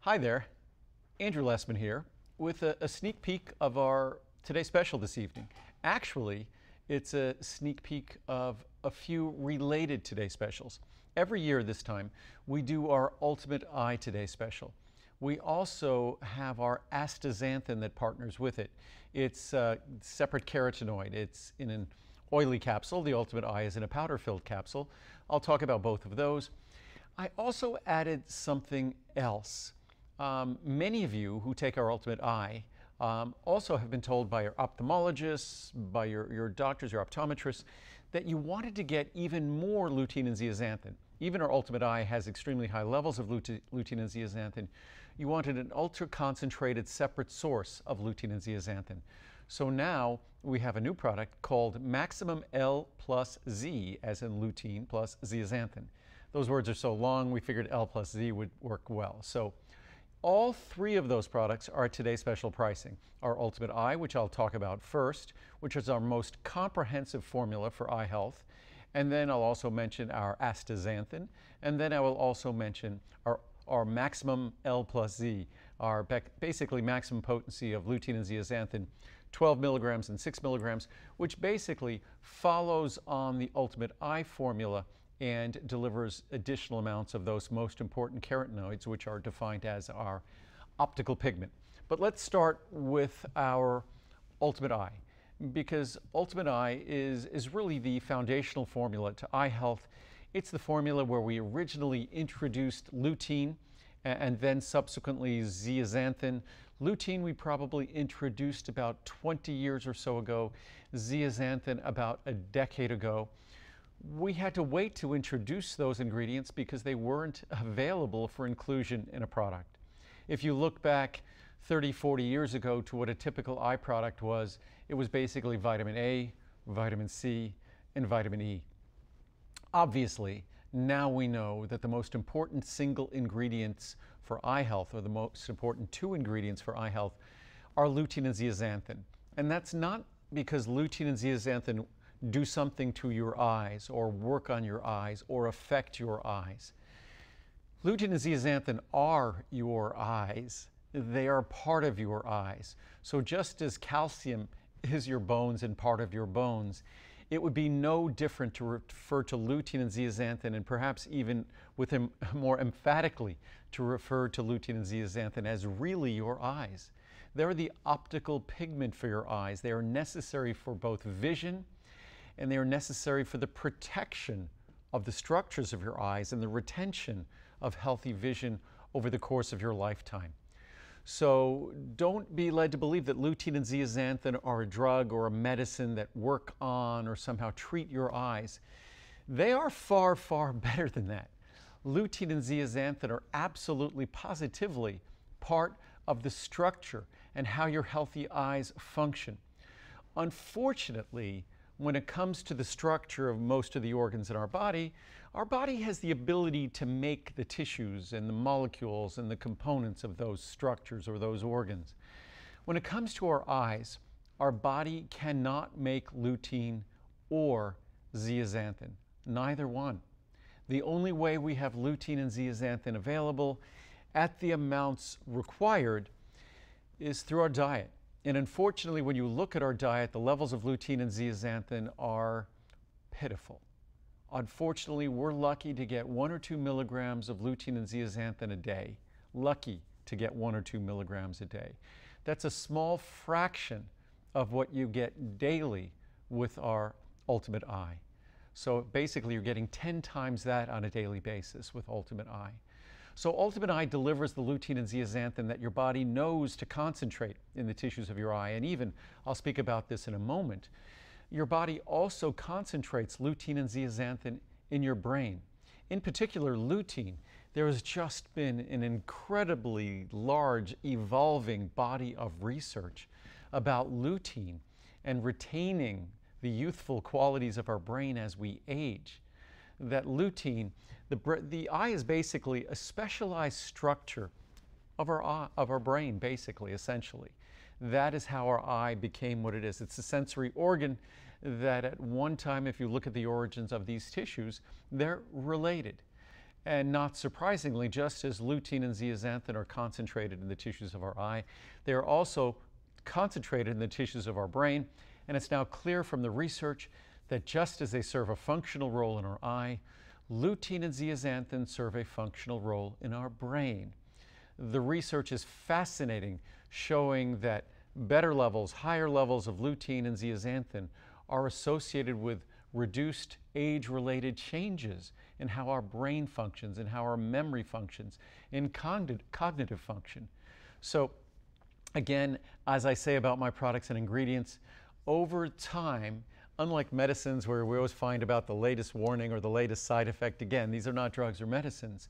Hi there, Andrew Lessman here with a sneak peek of our Today Special this evening. Actually, it's a sneak peek of a few related Today Specials. Every year this time, we do our Ultimate Eye Today Special. We also have our astaxanthin that partners with it. It's a separate carotenoid. It's in an oily capsule. The Ultimate Eye is in a powder-filled capsule. I'll talk about both of those. I also added something else. Many of you who take our Ultimate Eye also have been told by your ophthalmologists, by your doctors, your optometrists, that you wanted to get even more lutein and zeaxanthin. Even our Ultimate Eye has extremely high levels of lutein and zeaxanthin. You wanted an ultra-concentrated separate source of lutein and zeaxanthin. So now we have a new product called Maximum L plus Z, as in lutein plus zeaxanthin. Those words are so long, we figured L plus Z would work well. So all three of those products are at today's special pricing. Our Ultimate Eye, which I'll talk about first, which is our most comprehensive formula for eye health. And then I'll also mention our astaxanthin. And then I will also mention our Maximum L plus Z, our basically maximum potency of lutein and zeaxanthin, 12 milligrams and 6 milligrams, which basically follows on the Ultimate Eye formula and delivers additional amounts of those most important carotenoids, which are defined as our optical pigment. But let's start with our Ultimate Eye, because Ultimate Eye is really the foundational formula to eye health. It's the formula where we originally introduced lutein and then subsequently zeaxanthin. Lutein we probably introduced about 20 years or so ago, zeaxanthin about a decade ago. We had to wait to introduce those ingredients because they weren't available for inclusion in a product. If you look back 30, 40 years ago to what a typical eye product was, it was basically vitamin A, vitamin C, and vitamin E. Obviously, now we know that the most important single ingredients for eye health, or the most important two ingredients for eye health, are lutein and zeaxanthin. And that's not because lutein and zeaxanthin do something to your eyes or work on your eyes or affect your eyes. Lutein and zeaxanthin are your eyes. They are part of your eyes. So just as calcium is your bones and part of your bones, it would be no different to refer to lutein and zeaxanthin, and perhaps even with him more emphatically to refer to lutein and zeaxanthin as really your eyes. They're the optical pigment for your eyes. They are necessary for both vision, and they are necessary for the protection of the structures of your eyes and the retention of healthy vision over the course of your lifetime. So don't be led to believe that lutein and zeaxanthin are a drug or a medicine that work on or somehow treat your eyes. They are far, far better than that. Lutein and zeaxanthin are absolutely positively part of the structure and how your healthy eyes function. Unfortunately, when it comes to the structure of most of the organs in our body has the ability to make the tissues and the molecules and the components of those structures or those organs. When it comes to our eyes, our body cannot make lutein or zeaxanthin, neither one. The only way we have lutein and zeaxanthin available at the amounts required is through our diet. And unfortunately, when you look at our diet, the levels of lutein and zeaxanthin are pitiful. Unfortunately, we're lucky to get 1 or 2 milligrams of lutein and zeaxanthin a day. Lucky to get 1 or 2 milligrams a day. That's a small fraction of what you get daily with our Ultimate Eye. So basically, you're getting 10 times that on a daily basis with Ultimate Eye. So Ultimate Eye delivers the lutein and zeaxanthin that your body knows to concentrate in the tissues of your eye. And even, I'll speak about this in a moment, your body also concentrates lutein and zeaxanthin in your brain. In particular, lutein. There has just been an incredibly large, evolving body of research about lutein and retaining the youthful qualities of our brain as we age. That lutein, the eye is basically a specialized structure of our brain, basically, essentially. That is how our eye became what it is. It's a sensory organ that at one time, if you look at the origins of these tissues, they're related. And not surprisingly, just as lutein and zeaxanthin are concentrated in the tissues of our eye, they are also concentrated in the tissues of our brain. And it's now clear from the research that just as they serve a functional role in our eye, lutein and zeaxanthin serve a functional role in our brain. The research is fascinating, showing that better levels, higher levels of lutein and zeaxanthin are associated with reduced age-related changes in how our brain functions and how our memory functions, in cognitive function. So again, as I say about my products and ingredients, over time, unlike medicines where we always find about the latest warning or the latest side effect, again, these are not drugs or medicines,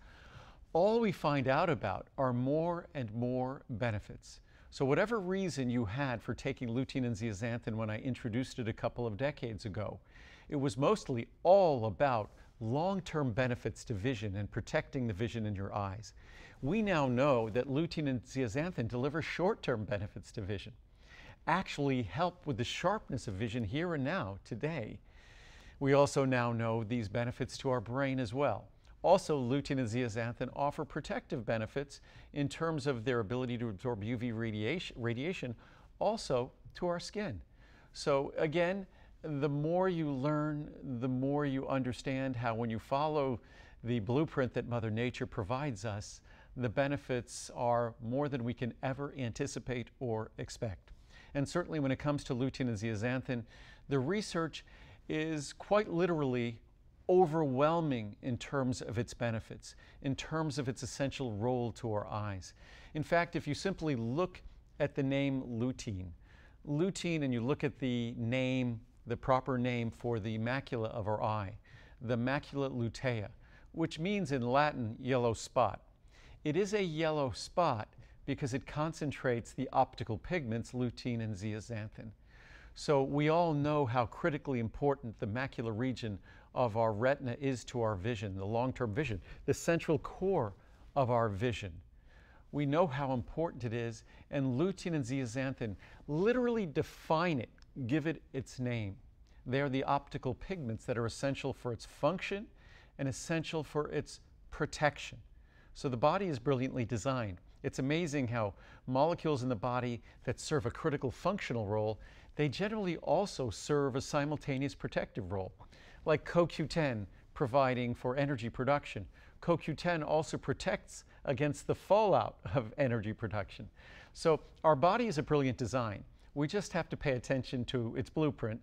all we find out about are more and more benefits. So whatever reason you had for taking lutein and zeaxanthin when I introduced it a couple of decades ago, it was mostly all about long-term benefits to vision and protecting the vision in your eyes. We now know that lutein and zeaxanthin deliver short-term benefits to vision, actually help with the sharpness of vision here and now, today. We also now know these benefits to our brain as well. Also, lutein and zeaxanthin offer protective benefits in terms of their ability to absorb UV radiation, also to our skin. So again, the more you learn, the more you understand how when you follow the blueprint that Mother Nature provides us, the benefits are more than we can ever anticipate or expect. And certainly when it comes to lutein and zeaxanthin, the research is quite literally overwhelming in terms of its benefits, in terms of its essential role to our eyes. In fact, if you simply look at the name lutein, and you look at the name, the proper name for the macula of our eye, the macula lutea, which means in Latin yellow spot. It is a yellow spot because it concentrates the optical pigments lutein and zeaxanthin. So we all know how critically important the macular region of our retina is to our vision, the long-term vision, the central core of our vision. We know how important it is, and lutein and zeaxanthin literally define it, give it its name. They are the optical pigments that are essential for its function and essential for its protection. So the body is brilliantly designed. It's amazing how molecules in the body that serve a critical functional role, they generally also serve a simultaneous protective role, like CoQ10 providing for energy production. CoQ10 also protects against the fallout of energy production. So our body is a brilliant design. We just have to pay attention to its blueprint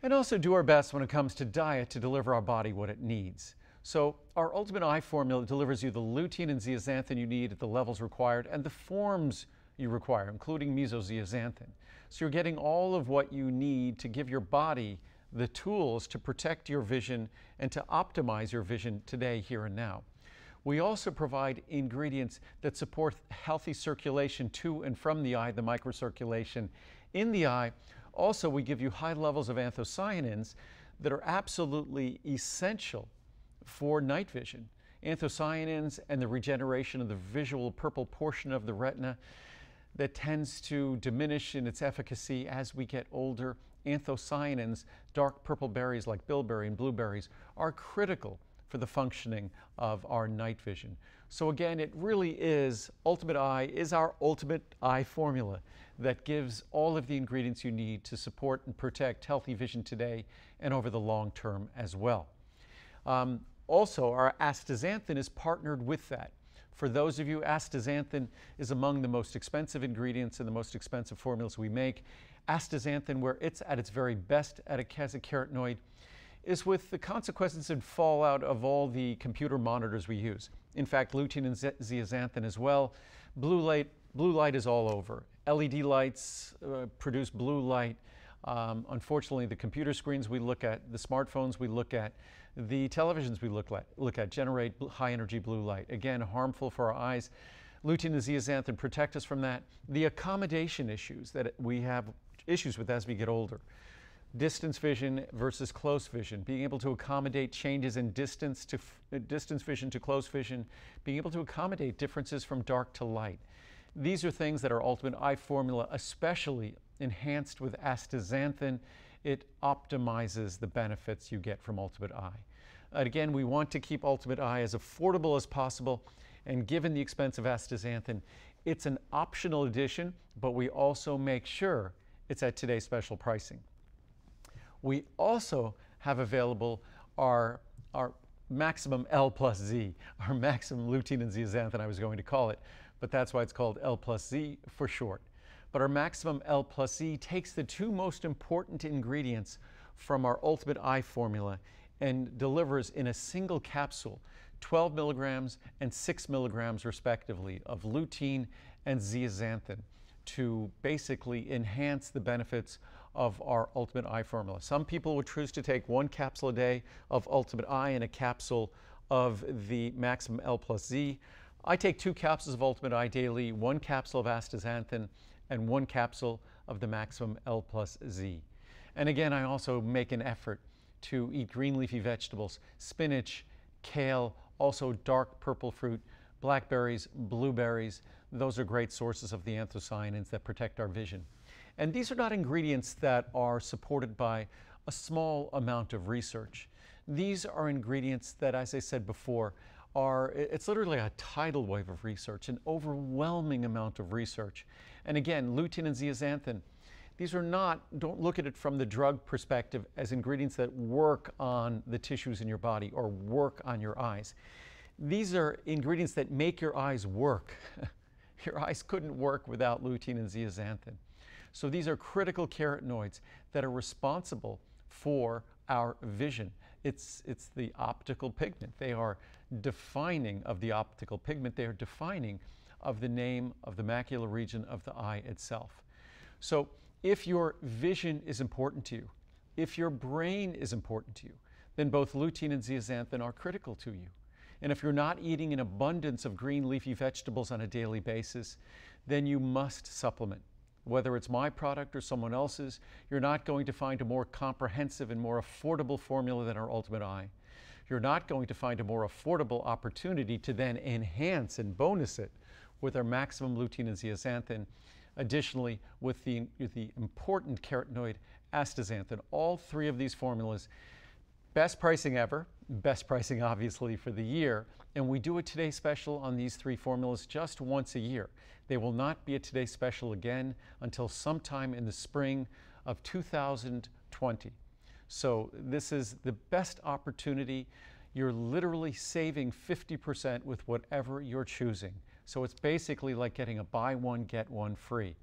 and also do our best when it comes to diet to deliver our body what it needs. So our Ultimate Eye formula delivers you the lutein and zeaxanthin you need at the levels required and the forms you require, including mesozeaxanthin. So you're getting all of what you need to give your body the tools to protect your vision and to optimize your vision today, here and now. We also provide ingredients that support healthy circulation to and from the eye, the microcirculation in the eye. Also, we give you high levels of anthocyanins that are absolutely essential for night vision. Anthocyanins and the regeneration of the visual purple portion of the retina that tends to diminish in its efficacy as we get older. Anthocyanins, dark purple berries like bilberry and blueberries, are critical for the functioning of our night vision. So again, it really is, Ultimate Eye is our Ultimate Eye formula that gives all of the ingredients you need to support and protect healthy vision today and over the long term as well. Also, our astaxanthin is partnered with that. For those of you, astaxanthin is among the most expensive ingredients and the most expensive formulas we make. Astaxanthin, where it's at its very best as a carotenoid, is with the consequences and fallout of all the computer monitors we use. In fact, lutein and zeaxanthin as well. Blue light is all over. LED lights produce blue light. Unfortunately, the computer screens we look at, the smartphones we look at, the televisions we look at generate high energy blue light. Again, harmful for our eyes. Lutein and zeaxanthin protect us from that. The accommodation issues that we have issues with as we get older. Distance vision versus close vision, being able to accommodate changes in distance vision to close vision, being able to accommodate differences from dark to light. These are things that our Ultimate Eye formula, especially enhanced with astaxanthin, it optimizes the benefits you get from Ultimate Eye. Again, we want to keep Ultimate Eye as affordable as possible, and given the expense of astaxanthin, it's an optional addition, but we also make sure it's at today's special pricing. We also have available our Maximum L plus Z, our maximum lutein and zeaxanthin, I was going to call it, but that's why it's called L plus Z for short. But our Maximum L plus Z takes the two most important ingredients from our Ultimate Eye formula and delivers in a single capsule 12 milligrams and 6 milligrams respectively of lutein and zeaxanthin to basically enhance the benefits of our Ultimate Eye formula. Some people would choose to take 1 capsule a day of Ultimate Eye and a capsule of the Maximum L plus Z. I take 2 capsules of Ultimate Eye daily, 1 capsule of astaxanthin, and 1 capsule of the Maximum L plus Z. And again, I also make an effort to eat green leafy vegetables, spinach, kale, also dark purple fruit, blackberries, blueberries. Those are great sources of the anthocyanins that protect our vision. And these are not ingredients that are supported by a small amount of research. These are ingredients that, as I said before, it's literally a tidal wave of research, an overwhelming amount of research. And again, lutein and zeaxanthin, these are not, don't look at it from the drug perspective as ingredients that work on the tissues in your body or work on your eyes. These are ingredients that make your eyes work. Your eyes couldn't work without lutein and zeaxanthin. So these are critical carotenoids that are responsible for our vision. It's the optical pigment. They are defining of the optical pigment. They are defining of the name of the macular region of the eye itself. So if your vision is important to you, if your brain is important to you, then both lutein and zeaxanthin are critical to you. And if you're not eating an abundance of green leafy vegetables on a daily basis, then you must supplement. Whether it's my product or someone else's, you're not going to find a more comprehensive and more affordable formula than our Ultimate Eye. You're not going to find a more affordable opportunity to then enhance and bonus it with our maximum lutein and zeaxanthin. Additionally, with the important carotenoid astaxanthin. All 3 of these formulas, best pricing ever, best pricing obviously for the year, and we do a Today Special on these 3 formulas just once a year. They will not be a Today Special again until sometime in the spring of 2020. So this is the best opportunity. You're literally saving 50% with whatever you're choosing. So it's basically like getting a buy one, get one free.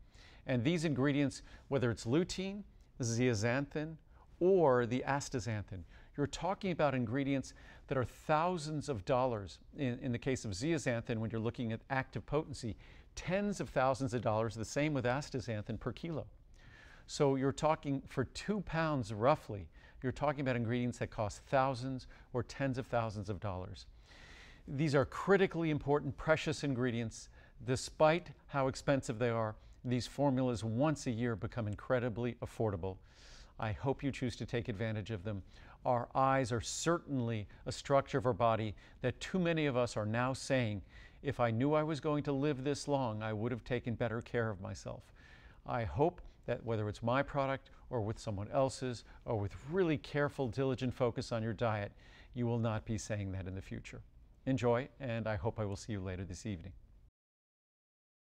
And these ingredients, whether it's lutein, zeaxanthin, or the astaxanthin, you're talking about ingredients that are thousands of dollars. In the case of zeaxanthin, when you're looking at active potency, tens of thousands of dollars, the same with astaxanthin per kilo. So you're talking for 2 pounds roughly, you're talking about ingredients that cost thousands or tens of thousands of dollars. These are critically important, precious ingredients. Despite how expensive they are, these formulas once a year become incredibly affordable. I hope you choose to take advantage of them. Our eyes are certainly a structure of our body that too many of us are now saying, if I knew I was going to live this long, I would have taken better care of myself. I hope that whether it's my product or with someone else's or with really careful, diligent focus on your diet, you will not be saying that in the future. Enjoy, and I hope I will see you later this evening.